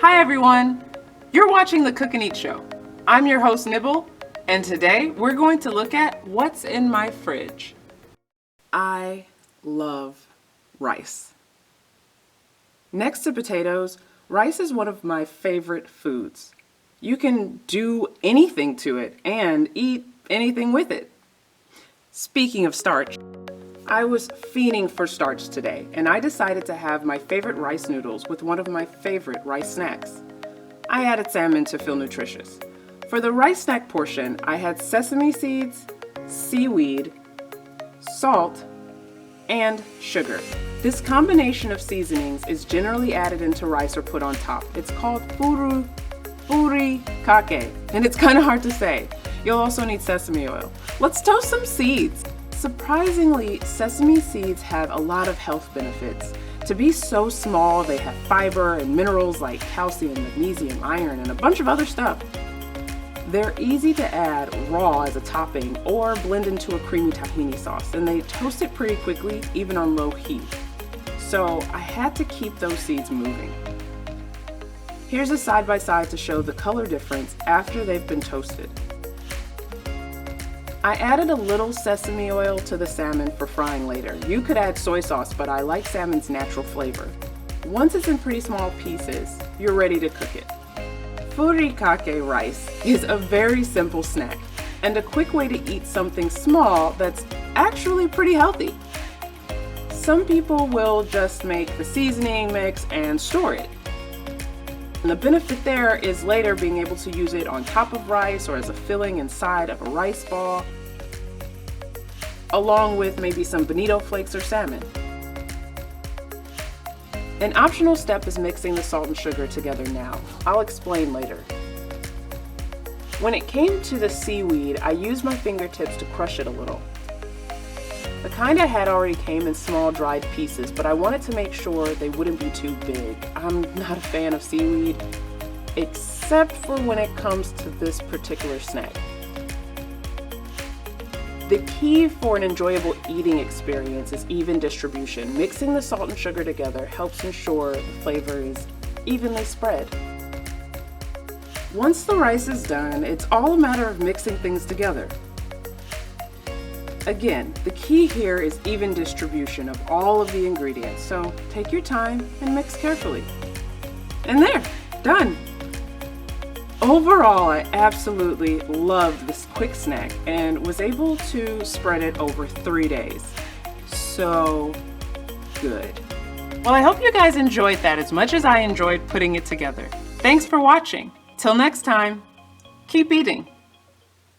Hi everyone! You're watching the Cook and Eat Show. I'm your host Nibble, and today we're going to look at what's in my fridge. I love rice. Next to potatoes, rice is one of my favorite foods. You can do anything to it and eat anything with it. Speaking of starch, I was fiending for starch today, and I decided to have my favorite rice noodles with one of my favorite rice snacks. I added salmon to feel nutritious. For the rice snack portion, I had sesame seeds, seaweed, salt, and sugar. This combination of seasonings is generally added into rice or put on top. It's called fu-ree-kah-kay, and it's kind of hard to say. You'll also need sesame oil. Let's toast some seeds. Surprisingly, sesame seeds have a lot of health benefits. To be so small, they have fiber and minerals like calcium, magnesium, iron, and a bunch of other stuff. They're easy to add raw as a topping or blend into a creamy tahini sauce, and they toast it pretty quickly, even on low heat. So I had to keep those seeds moving. Here's a side-by-side to show the color difference after they've been toasted. I added a little sesame oil to the salmon for frying later. You could add soy sauce, but I like salmon's natural flavor. Once it's in pretty small pieces, you're ready to cook it. Furikake rice is a very simple snack and a quick way to eat something small that's actually pretty healthy. Some people will just make the seasoning mix and store it. And the benefit there is later being able to use it on top of rice or as a filling inside of a rice ball, along with maybe some bonito flakes or salmon. An optional step is mixing the salt and sugar together now. I'll explain later. When it came to the seaweed, I used my fingertips to crush it a little. The kind I had already came in small dried pieces, but I wanted to make sure they wouldn't be too big. I'm not a fan of seaweed, except for when it comes to this particular snack. The key for an enjoyable eating experience is even distribution. Mixing the salt and sugar together helps ensure the flavor is evenly spread. Once the rice is done, it's all a matter of mixing things together. Again, the key here is even distribution of all of the ingredients, so take your time and mix carefully. And there, done! Overall, I absolutely loved this quick snack and was able to spread it over 3 days. So good. Well, I hope you guys enjoyed that as much as I enjoyed putting it together. Thanks for watching. Till next time, keep eating.